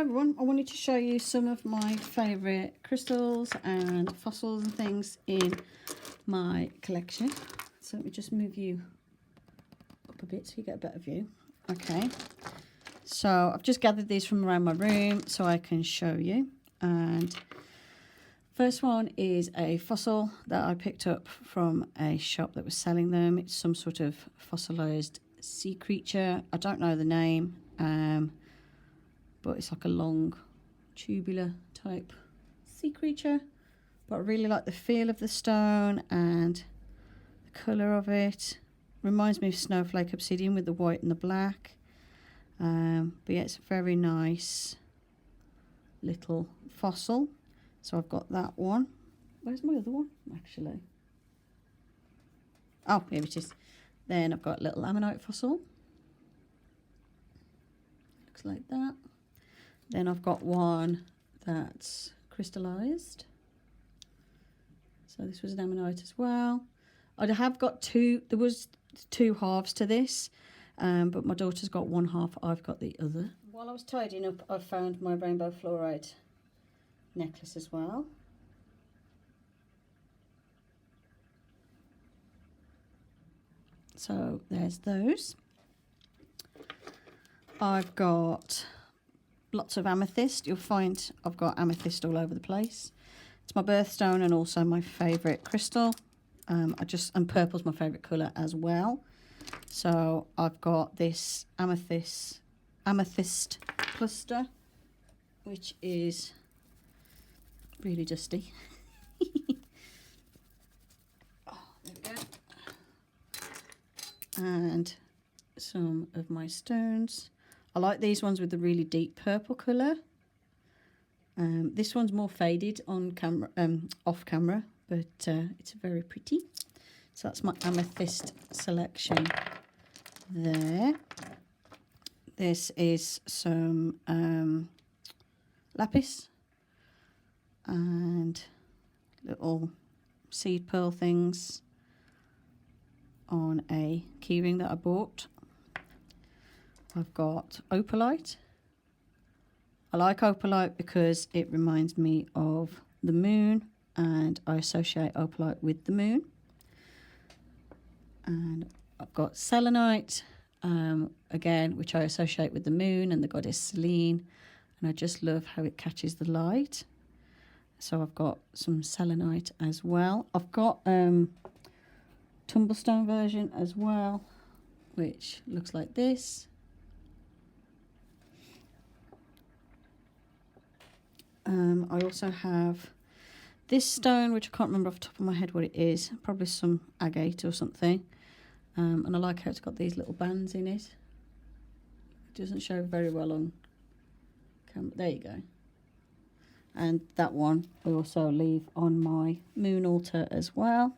everyone, I wanted to show you some of my favourite crystals and fossils and things in my collection. So let me just move you up a bit so you get a better view. Okay, so I've just gathered these from around my room so I can show you. And first one is a fossil that I picked up from a shop that was selling them. It's some sort of fossilized sea creature. I don't know the name, but it's like a long tubular type sea creature. But I really like the feel of the stone and the colour of it. Reminds me of snowflake obsidian with the white and the black. But yeah, it's a very nice little fossil. So I've got that one. Where's my other one, actually? Oh, here it is. Then I've got a little ammonite fossil. Looks like that. Then I've got one that's crystallized. So this was an ammonite as well. I have got two. There was two halves to this, but my daughter's got one half. I've got the other. While I was tidying up, I found my rainbow fluoride necklace as well. So there's those. I've got lots of amethyst. You'll find I've got amethyst all over the place. It's my birthstone and also my favourite crystal. And purple's my favourite colour as well. So I've got this amethyst cluster, which is really dusty. Oh, there we go. And some of my stones. I like these ones with the really deep purple colour. This one's more faded on camera, off camera, but it's very pretty. So that's my amethyst selection there. This is some lapis and little seed pearl things on a keyring that I bought. I've got opalite. I like opalite because it reminds me of the moon, and I associate opalite with the moon. And I've got selenite, again, which I associate with the moon and the goddess Selene, and I just love how it catches the light. So I've got some selenite as well. I've got tumblestone version as well, which looks like this. I also have this stone, which I can't remember off the top of my head what it is. Probably some agate or something. And I like how it's got these little bands in it. It doesn't show very well on camera. There you go. And that one I also leave on my moon altar as well.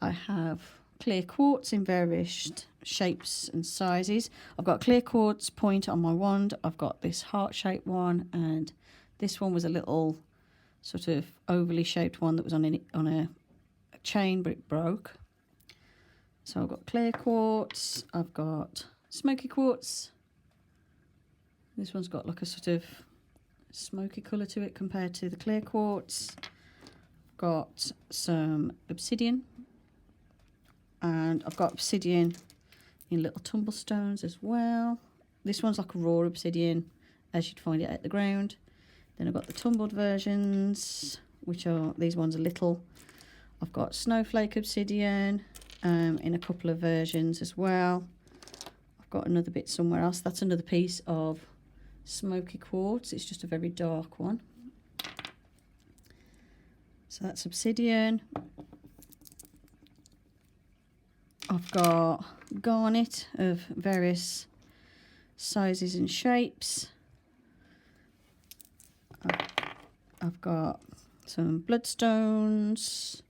I have clear quartz in various shapes and sizes. I've got clear quartz point on my wand. I've got this heart-shaped one, and this one was a little sort of ovally shaped one that was on a chain, but it broke. So I've got clear quartz. I've got smoky quartz. This one's got like a sort of smoky colour to it compared to the clear quartz. I've got some obsidian. And I've got obsidian in little tumblestones as well. This one's like a raw obsidian, as you'd find it at the ground. Then I've got the tumbled versions, which are, these ones are little. I've got snowflake obsidian in a couple of versions as well. I've got another bit somewhere else. That's another piece of smoky quartz. It's just a very dark one. So that's obsidian. I've got garnet of various sizes and shapes. I've got some bloodstones,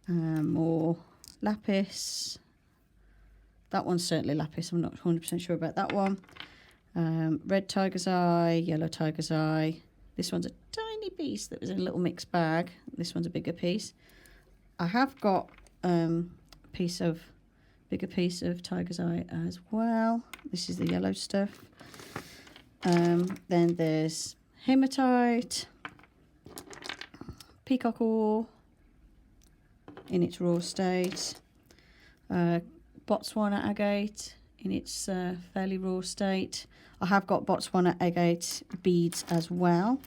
more lapis. That one's certainly lapis. I'm not 100% sure about that one. Red tiger's eye, yellow tiger's eye. This one's a tiny piece that was in a little mixed bag. This one's a bigger piece. I have got bigger piece of tiger's eye as well. This is the yellow stuff. Then there's hematite, peacock ore in its raw state, Botswana agate in its fairly raw state. I have got Botswana agate beads as well.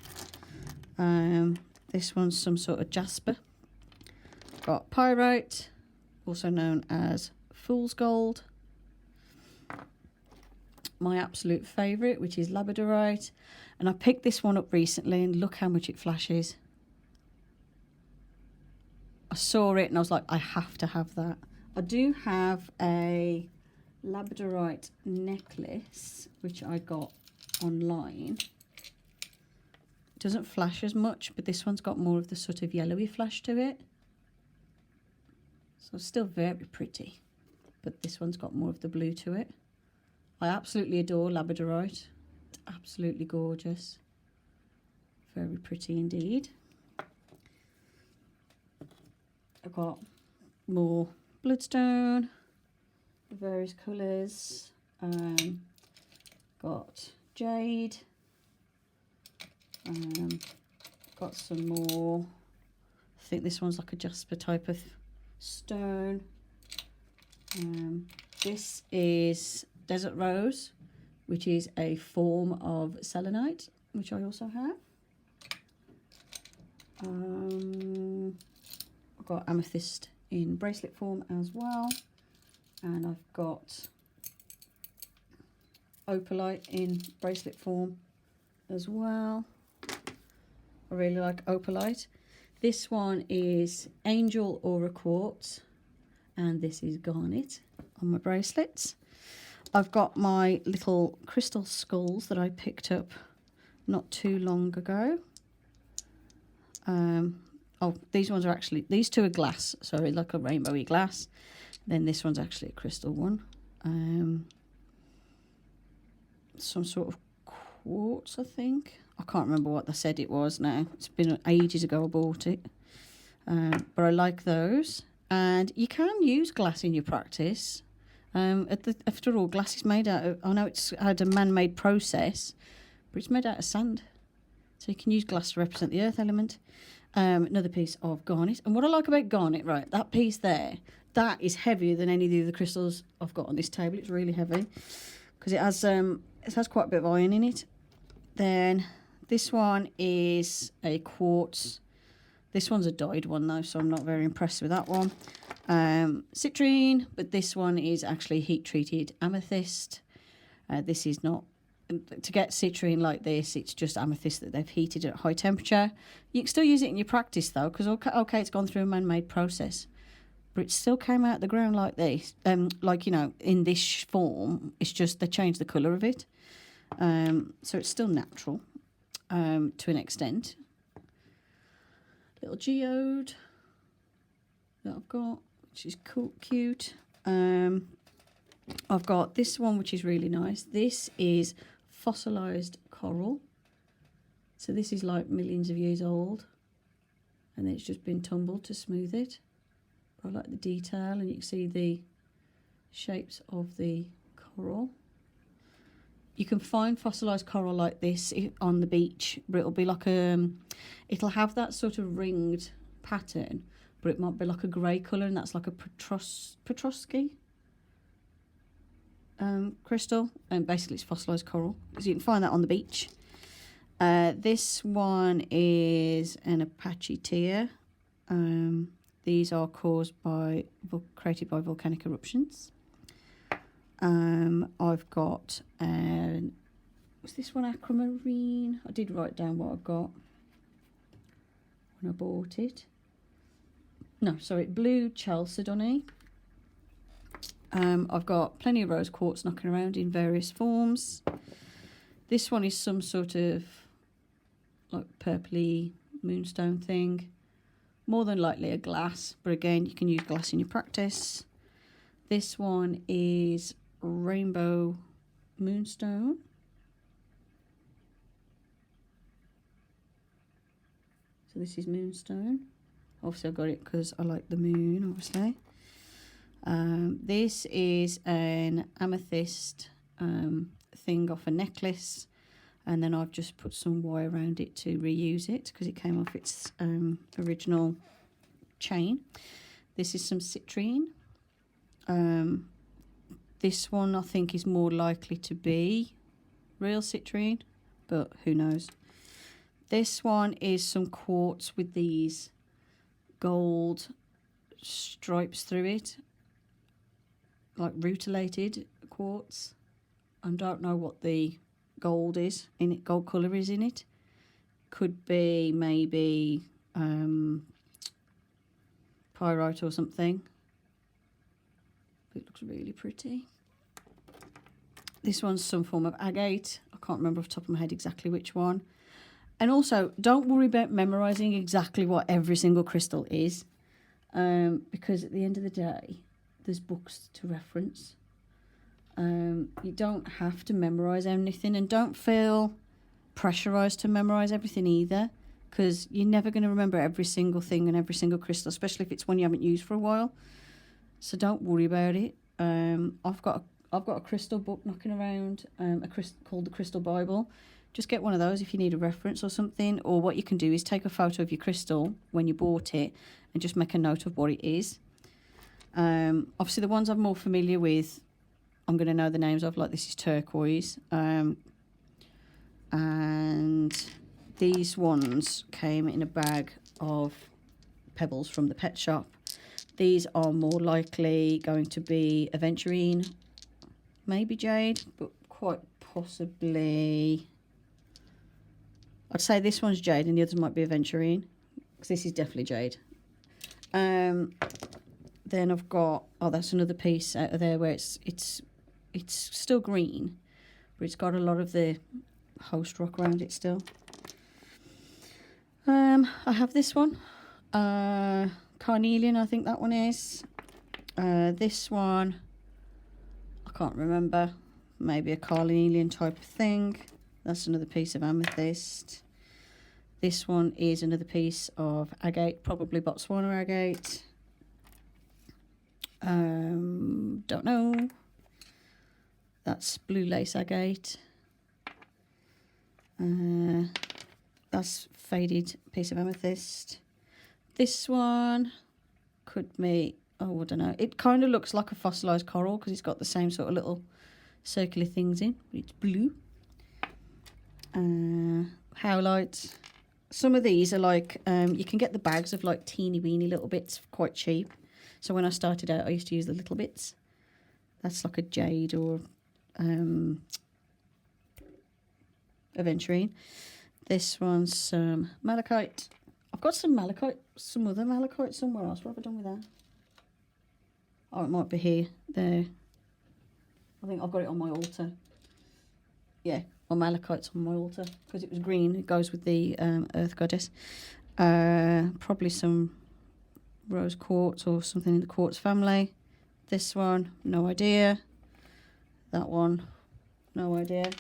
This one's some sort of jasper. Got pyrite, also known as fool's gold. My absolute favourite, which is labradorite, and I picked this one up recently and look how much it flashes. I saw it and I was like, I have to have that. I do have a Labradorite necklace which I got online. It doesn't flash as much, but this one's got more of the sort of yellowy flash to it, so it's still very pretty, but this one's got more of the blue to it. I absolutely adore labradorite. It's absolutely gorgeous, very pretty indeed. I've got more bloodstone, various colours. Got jade. Got some more. I think this one's like a jasper type of stone. This is desert rose, which is a form of selenite, which I also have. I've got amethyst in bracelet form as well, and I've got opalite in bracelet form as well. I really like opalite. This one is angel aura quartz, and this is garnet on my bracelets. I've got my little crystal skulls that I picked up not too long ago. Oh, these ones are actually, these two are glass, sorry, like a rainbowy glass. Then this one's actually a crystal one. Some sort of quartz, I think. I can't remember what they said it was now. It's been ages ago I bought it. But I like those. And you can use glass in your practice. After all, glass is made out of, I know it's had a man-made process, but it's made out of sand. So you can use glass to represent the earth element. Another piece of garnet. And what I like about garnet, right, that piece there, that is heavier than any of the other crystals I've got on this table. It's really heavy because it has quite a bit of iron in it. Then this one is a quartz. This one's a dyed one though, so I'm not very impressed with that one. Citrine, but this one is actually heat-treated amethyst. This is not. To get citrine like this, it's just amethyst that they've heated at high temperature. You can still use it in your practice though, because okay, it's gone through a man-made process, but it still came out of the ground like this. Like, you know, in this form, it's just they changed the colour of it. So it's still natural to an extent. Little geode that I've got, which is cool, cute. I've got this one, which is really nice. This is Fossilized Coral. So this is like millions of years old, and it's just been tumbled to smooth it. But I like the detail, and you can see the shapes of the coral. You can find fossilized coral like this on the beach, but it'll be like it'll have that sort of ringed pattern, but it might be like a grey colour, and that's like a Petrosky crystal, and basically it's fossilized coral. So you can find that on the beach. This one is an Apache Tear. These are created by volcanic eruptions. I've got was this one Aquamarine? I did write down what I got when I bought it. No, sorry, blue chalcedony. I've got plenty of rose quartz knocking around in various forms. This one is some sort of like purpley moonstone thing. More than likely a glass, but again, you can use glass in your practice. This one is rainbow moonstone. So this is moonstone. Obviously I got it because I like the moon, obviously. This is an amethyst thing off a necklace. And then I've just put some wire around it to reuse it because it came off its original chain. This is some citrine. This one I think is more likely to be real citrine, but who knows. This one is some quartz with these gold stripes through it, like rutilated quartz. I don't know what the gold is in it, gold colour is in it. Could be maybe pyrite or something. It looks really pretty. This one's some form of agate. I can't remember off the top of my head exactly which one. And also, don't worry about memorising exactly what every single crystal is, because at the end of the day, there's books to reference. You don't have to memorise anything, and don't feel pressurised to memorise everything either, because you're never going to remember every single thing and every single crystal, especially if it's one you haven't used for a while. So don't worry about it. I've got a crystal book knocking around, called the Crystal Bible. Just get one of those if you need a reference or something. Or what you can do is take a photo of your crystal when you bought it and just make a note of what it is. Obviously, the ones I'm more familiar with, I'm going to know the names of, like this is turquoise. And these ones came in a bag of pebbles from the pet shop. These are more likely going to be aventurine, maybe jade, but quite possibly... I'd say this one's jade and the others might be aventurine, because this is definitely jade. Then I've got... Oh, that's another piece out of there where it's still green, but it's got a lot of the host rock around it still. I have this one. Carnelian, I think that one is. This one, I can't remember. Maybe a carnelian type of thing. That's another piece of amethyst. This one is another piece of agate, probably Botswana agate. Don't know. That's blue lace agate. That's faded piece of amethyst. This one could be, oh, I don't know. It kind of looks like a fossilized coral because it's got the same sort of little circular things in, but it's blue. Howlite. Some of these are like, you can get the bags of like teeny weeny little bits quite cheap. So when I started out, I used to use the little bits. That's like a jade or aventurine. This one's some malachite. I've got some malachite, some other malachite somewhere else. What have I done with that? Oh, it might be here. There. I think I've got it on my altar. Yeah, my malachite's on my altar because it was green. It goes with the earth goddess. Probably some rose quartz or something in the quartz family. This one, no idea. That one, no idea.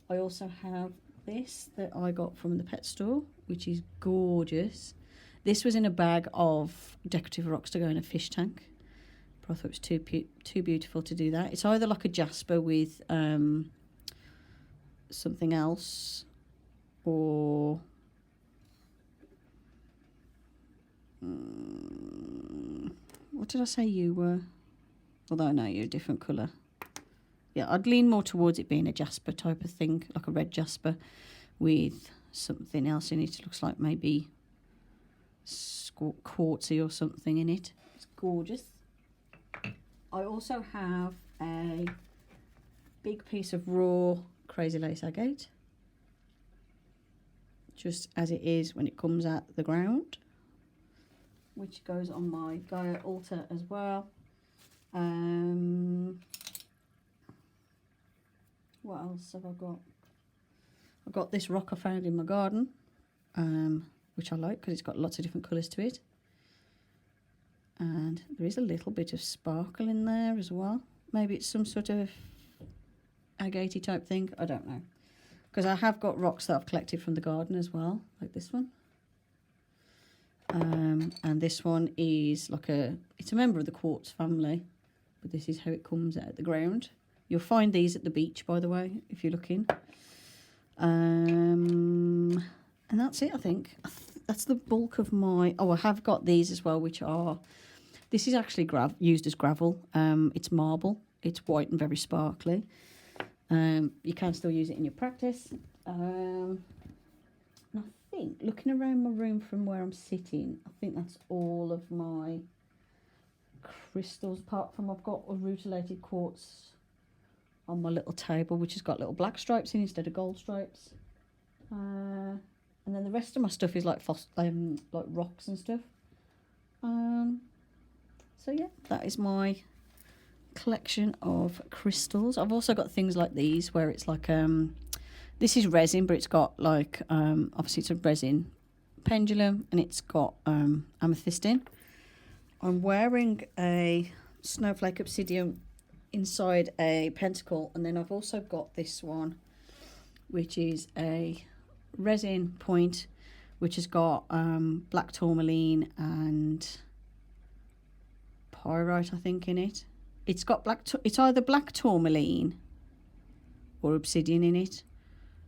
I also have this that I got from the pet store, which is gorgeous. This was in a bag of decorative rocks to go in a fish tank, but I thought it was too beautiful to do that. It's either like a jasper with something else, or what did I say you were? Although no, you're a different colour. Yeah, I'd lean more towards it being a jasper type of thing, like a red jasper with something else in it. It looks like maybe quartzy or something in it. It's gorgeous. I also have a big piece of raw crazy lace agate, just as it is when it comes out the ground, which goes on my Gaia altar as well. What else have I got? I've got this rock I found in my garden, which I like because it's got lots of different colours to it. And there is a little bit of sparkle in there as well. Maybe it's some sort of agate type thing. I don't know. Because I have got rocks that I've collected from the garden as well, like this one. And this one is like it's a member of the quartz family, but this is how it comes out of the ground. You'll find these at the beach, by the way, if you're looking. And that's it, I think. That's the bulk of my... Oh, I have got these as well, which are... This is actually used as gravel. It's marble. It's white and very sparkly. You can still use it in your practice. And I think, looking around my room from where I'm sitting, I think that's all of my crystals, apart from I've got a rutilated quartz on my little table, which has got little black stripes in instead of gold stripes. And then the rest of my stuff is like like rocks and stuff. So yeah, that is my collection of crystals. I've also got things like these where it's like this is resin, but it's got like obviously it's a resin pendulum, and it's got amethyst in. I'm wearing a snowflake obsidian inside a pentacle, and then I've also got this one, which is a resin point, which has got black tourmaline and pyrite, I think, in it. It's got it's either black tourmaline or obsidian in it,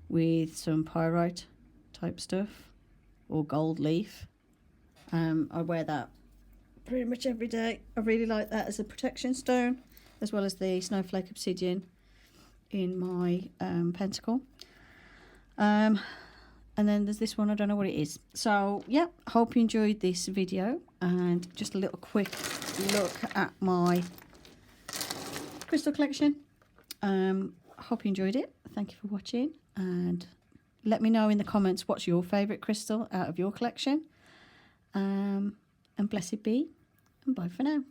with some pyrite type stuff or gold leaf. I wear that pretty much every day. I really like that as a protection stone, as well as the snowflake obsidian in my pentacle. And then there's this one, I don't know what it is. So yeah, hope you enjoyed this video, and just a little quick look at my crystal collection. Hope you enjoyed it. Thank you for watching, and let me know in the comments what's your favourite crystal out of your collection. And blessed be, and bye for now.